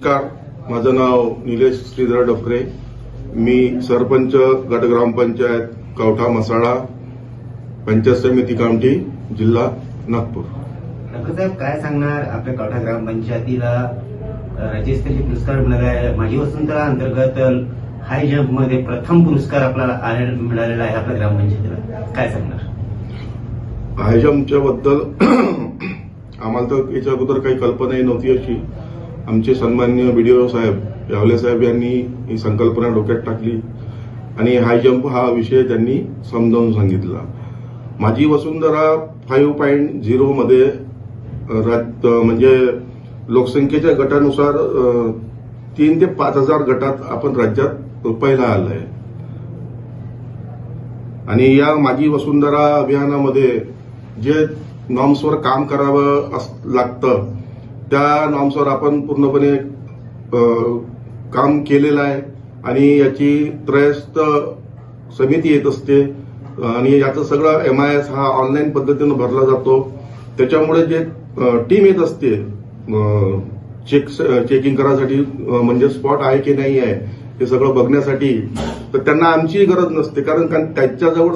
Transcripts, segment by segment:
नमस्कार, माझं नाव निलेश श्रीधर डफरे. मी सरपंच गट ग्रामपंचायत कवठा मसाळा, पंचायत समिती कामठी, जिल्हा नागपूर. डॉक्टर साहेब, काय सांगणार आपल्या कवठा ग्रामपंचायतीला राज्यस्तरीय पुरस्कार मिळाला आहे. माझी वसुंधरा अंतर्गत हाय जंप मध्ये प्रथम पुरस्कार आपल्याला मिळालेला आहे आपल्या ग्रामपंचायतीला, काय सांगणार? हाय जंपच्या बद्दल आम्हाला तर याच्या अगोदर काही कल्पनाही नव्हती. अशी आमचे सन्माननीय BDO साहेब यावले साहेब यांनी ही संकल्पना डोक्यात टाकली आणि हाय जंप हा विषय त्यांनी समजावून सांगितला. माझी वसुंधरा 5.0 मध्ये म्हणजे लोकसंख्येच्या गटानुसार 3 ते 5,000 गटात आपण राज्यात पहिला आलाय. आणि या माझी वसुंधरा अभियानामध्ये जे नॉर्म्सवर काम करावं लागतं त्या नॉर्म्सवर आपण पूर्णपणे काम केलेलं आहे आणि याची त्रयस्थ समिती येत असते आणि याचं सगळं MIS हा ऑनलाईन पद्धतीनं भरला जातो. त्याच्यामुळे जे टीम येत असते चेकिंग करायसाठी, म्हणजे स्पॉट आहे की नाही आहे हे सगळं बघण्यासाठी, तर त्यांना आमची गरज नसते, कारण त्यांच्याजवळ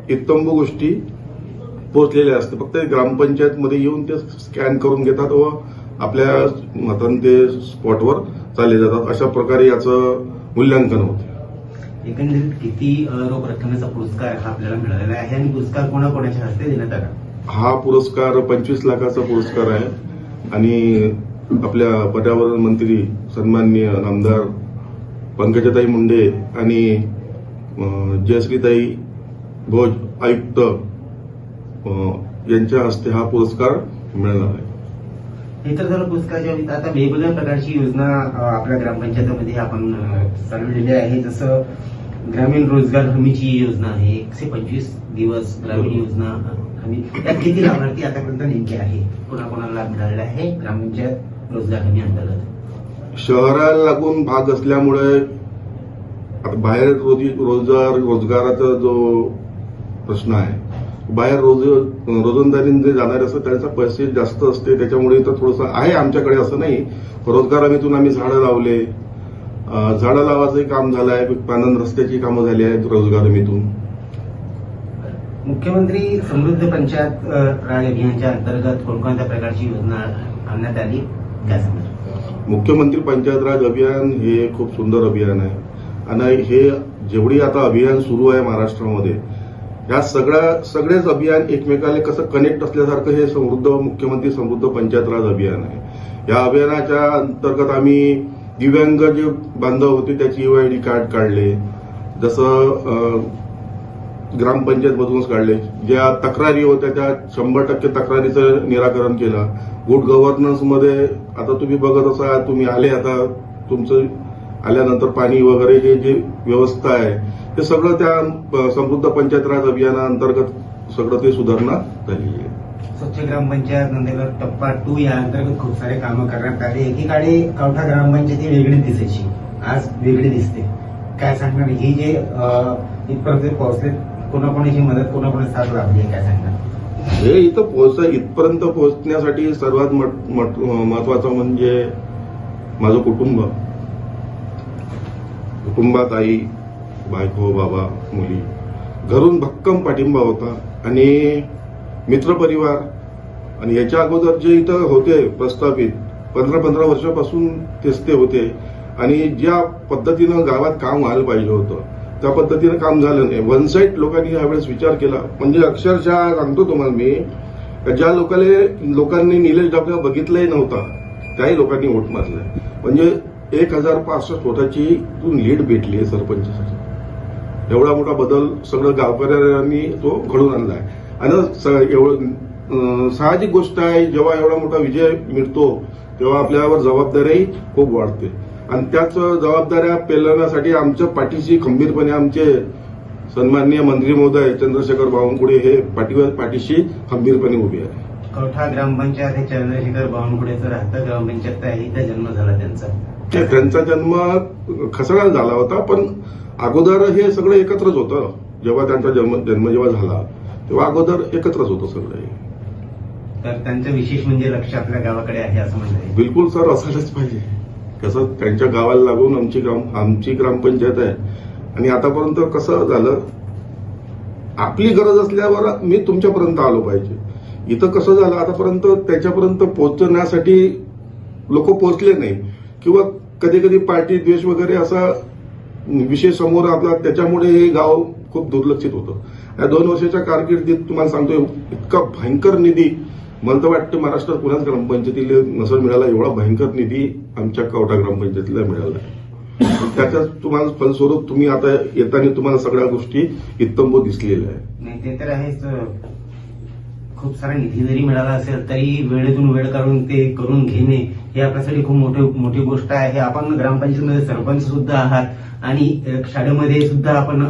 इत्तंभू गोष्टी पोहोचलेल्या असते. फक्त ग्रामपंचायतमध्ये येऊन ते स्कॅन करून घेतात व आपल्या मतान ते स्पॉटवर चालले जातात. अशा प्रकारे याचं मूल्यांकन होते. एकंदरीत किती रोख रकमेचा पुरस्कार हा आपल्याला मिळालेला आहे आणि पुरस्कार कोणाकोणाच्या हस्ते देण्यात आला? हा पुरस्कार 25 लाखाचा पुरस्कार आहे आणि आपल्या पर्यावरण मंत्री सन्माननीय नामदार पंकजाताई मुंडे आणि जयश्रीताई भोज आयुक्त यांच्या हस्ते हा पुरस्कार मिळणार आहे. हे तर झालं पुरस्कार. आता वेगवेगळ्या प्रकारची योजना आपल्या ग्रामपंचायतीमध्ये आपण चालवलेली आहे. जसं ग्रामीण रोजगार हमीची योजना आहे, 125 दिवस ग्रामीण योजना हमी. त्यात किती लाभार्थी आतापर्यंत नेमके आहे, कोणाकोणाला लाभ मिळालेला आहे ग्रामपंचायत रोजगार हमी अंतर्गत? शहराला लागून भाग असल्यामुळे आता बाहेर रोजगाराचा जो प्रश्न आहे, बाहेर रोजंदारीने जे जाणारे असतात त्यांचा पैसे जास्त असते, त्याच्यामुळे तर थोडंसं आहे आमच्याकडे, असं नाही. रोजगार हमीतून आम्ही झाडं लावले, झाडं लावायचंही काम झालं आहे, पानन रस्त्याची कामं झाली आहेत रोजगार हमीतून. मुख्यमंत्री समृद्ध पंचायत राज अभियानाच्या अंतर्गत कोणकोणत्या प्रकारची योजना आणण्यात आली, काय सांगणार? मुख्यमंत्री पंचायत राज अभियान हे खूप सुंदर अभियान आहे आणि हे जेवढी आता अभियान सुरू आहे महाराष्ट्रामध्ये, या सगळेच अभियान एकमेकाला कसं कनेक्ट असल्यासारखं हे मुख्यमंत्री समृद्ध पंचायत राज अभियान आहे. या अभियानाच्या अंतर्गत आम्ही दिव्यांग जे बांधव होते त्याची UID कार्ड काढले, जसं ग्रामपंचायतमधूनच काढले. ज्या तक्रारी होत्या त्या 100% तक्रारीचं निराकरण केलं. गुड गव्हर्नन्समध्ये आता तुम्ही बघत असा, तुम्ही आले, आता तुमचं आल्यानंतर पाणी वगैरे हे जे व्यवस्था आहे ते सगळं त्या समृद्ध पंचायत राज अभियानाअंतर्गत सगळं ते सुधारणा झालेली आहे. स्वच्छ ग्रामपंचायत नंदेगड टप्पा 2 या अंतर्गत खूप सारे कामं करण्यात आले. एकीकडे कवठा ग्रामपंचायती वेगळी दिसायची, आज वेगळी दिसते, काय सांगणार? ही जे इथपर्यंत पोहोचले, कोणाकोणाची मदत, कोणाकोणाची साथ लाभली, काय सांगणार? हे इथपर्यंत पोहोचण्यासाठी सर्वात महत्वाचं म्हणजे माझं कुटुंबात आई, बायको, बाबा, मुली, घरून भक्कम पाठिंबा होता आणि मित्रपरिवार. आणि याच्या अगोदर जे इथं होते प्रस्थापित 15 वर्षापासून तेच ते होते आणि ज्या पद्धतीनं गावात काम व्हायला पाहिजे होतं त्या पद्धतीनं काम झालं नाही. वन साईड लोकांनी यावेळेस विचार केला, म्हणजे अक्षरशः सांगतो तुम्हाला मी, ज्या लोकांनी निलेश डॉक्टर बघितलंही नव्हता त्याही लोकांनी वोट मारलाय. म्हणजे 1065 वोटाची लीड भेटली आहे सरपंचासाठी. एवढा मोठा बदल सगळं गावकऱ्यांनी तो घडून आणलाय आणि साहजिक गोष्ट आहे, जेव्हा एवढा मोठा विजय मिळतो तेव्हा आपल्यावर जबाबदारीही खूप वाढते आणि त्याच जबाबदाऱ्या पेलण्यासाठी आमच्या पाठीशी खंबीरपणे आमचे सन्माननीय मंत्री महोदय चंद्रशेखर बावनकुळे हे पाठीशी खंबीरपणे उभे आहे. कवठा ग्रामपंचायत हे चंद्रशेखर बावनकुळेचं राहतं ग्रामपंचायत आहे, इथं जन्म झाला त्यांचा जन्म खसडाला झाला होता, पण अगोदर हे सगळं एकत्रच होतं. जेव्हा त्यांचा जन्म जेव्हा झाला तेव्हा अगोदर एकत्रच होतं सगळं. तर त्यांचं विशेष म्हणजे लक्ष आपल्या गावाकडे आहे असं म्हणतात. बिलकुल सर, असायलाच पाहिजे. कसं त्यांच्या गावाला लागून आमची ग्रामपंचायत आहे. आणि आतापर्यंत कसं झालं, आपली गरज असल्यावर मी तुमच्यापर्यंत आलो पाहिजे. इथं कसं झालं, आतापर्यंत त्याच्यापर्यंत पोहोचण्यासाठी लोक पोहोचले नाही, किंवा कधी कधी पार्टी द्वेष वगैरे असा विषय समोर आपला, त्याच्यामुळे हे गाव खूप दुर्लक्षित होतं. या 2 वर्षाच्या कारकिर्दीत तुम्हाला सांगतो, इतका भयंकर निधी मला तर वाटतं महाराष्ट्रात कुणाच ग्रामपंचायतीला नसेल मिळाला, एवढा भयंकर निधी आमच्या कवठा ग्रामपंचायतीला मिळाला आहे. त्याच्यात तुम्हाला फलस्वरूप तुम्ही आता येताना तुम्हाला सगळ्या गोष्टी इत्तंभूत दिसलेल्या आहेत. नाही ते तर आहेच. खूप सारा निधी जरी मिळाला असेल तरी वेळेतून वेळ काढून ते करून घेणे हे आपल्यासाठी खूप मोठी गोष्ट आहे. आपण ग्रामपंचायतीमध्ये सरपंच सुद्धा आहात आणि शाळेमध्ये सुद्धा आपण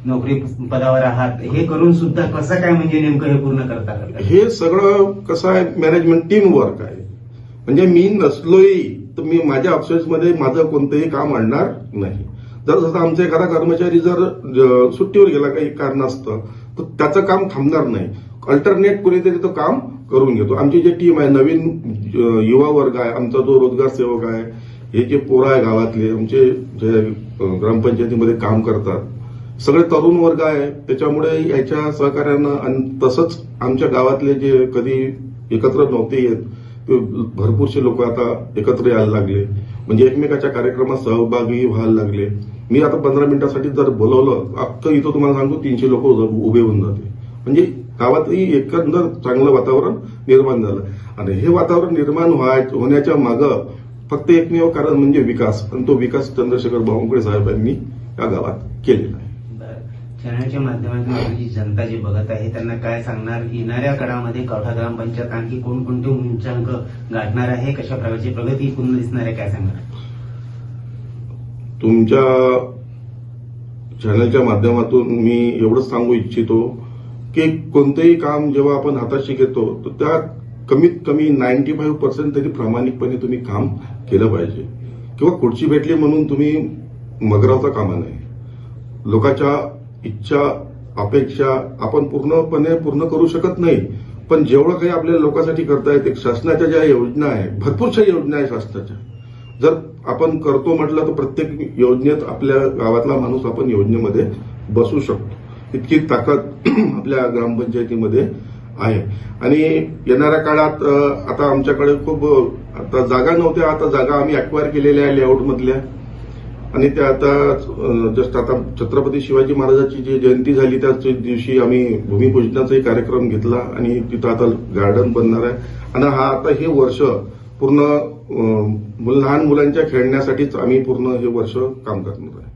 नोकरी पदावर आहात. हे करून सुद्धा कसं काय म्हणजे नेमकं हे पूर्ण करता? हे सगळं कसं आहे, मॅनेजमेंट टीम वर्क आहे. म्हणजे मी नसलोही तर मी माझ्या ऑफिसमध्ये माझं कोणतंही काम आणणार नाही. जर जसं आमचा एखादा कर्मचारी जर सुट्टीवर गेला काही कारणास्तव, तर त्याचं काम थांबणार नाही. अल्टरनेट कोणीतरी तो काम करून घेतो. आमची जी टीम आहे, नवीन युवा वर्ग आहे, आमचा जो रोजगार सेवक आहे, हे जे पोरं आहे गावातले आमचे जे ग्रामपंचायतीमध्ये काम करतात, सगळे तरुण वर्ग आहे. त्याच्यामुळे याच्या सहकार्यानं आणि तसंच आमच्या गावातले जे कधी एकत्र नव्हते येत ते भरपूरसे लोक आता एकत्र यायला लागले, म्हणजे एकमेकाच्या कार्यक्रमात सहभागी व्हायला लागले. मी आता 15 मिनिटासाठी जर बोलवलं अख्खं इथं तुम्हाला सांगतो 300 लोक उभे होऊन जाते. म्हणजे गावातही एकंदर चांगलं वातावरण निर्माण झालं. आणि हे वातावरण निर्माण होण्याच्या मागं फक्त एकमेव कारण म्हणजे विकास, आणि तो विकास चंद्रशेखर बावनकुळे साहेबांनी या गावात केलेला आहे. चॅनलच्या माध्यमातून आपली जी जनता जी बघत आहे त्यांना काय सांगणार? येणाऱ्या काळामध्ये कवठा ग्रामपंचायत आणखी कोणकोणते उंचांक गाठणार आहे, कशा प्रकारची प्रगती पूर्ण दिसणार आहे, काय सांगणार? तुमच्या चॅनलच्या माध्यमातून मी एवढंच सांगू इच्छितो की कोणतेही काम जेव्हा आपण हाताशी घेतो तर त्या कमीत कमी 95% तरी प्रामाणिकपणे तुम्ही काम केलं पाहिजे. किंवा खुर्ची भेटली म्हणून तुम्ही मगरावता कामा नये. लोकांच्या इच्छा अपेक्षा आपण पूर्णपणे पूर्ण करू शकत नाही, पण जेवढं काही आपल्या लोकांसाठी करता येते, शासनाच्या ज्या योजना आहे, भरपूरशा योजना आहे शासनाच्या, जर आपण करतो म्हटलं तर प्रत्येक योजनेत आपल्या गावातला माणूस आपण योजनेमध्ये बसू शकतो. इतकी ताकद आपल्या ग्रामपंचायतीमध्ये आहे. आणि येणाऱ्या काळात आता आमच्याकडे खूप आता जागा नव्हत्या, आता जागा आम्ही अक्वायर केलेल्या आहे लेआउटमधल्या. आणि त्या आता जस्ट आता छत्रपती शिवाजी महाराजांची जी जयंती झाली त्याच दिवशी आम्ही भूमिपूजनाचाही कार्यक्रम घेतला आणि तिथं आता गार्डन बनणार आहे. आणि आता हे वर्ष पूर्ण लहान मुलांच्या खेळण्यासाठीच आम्ही पूर्ण हे वर्ष काम करणार आहे.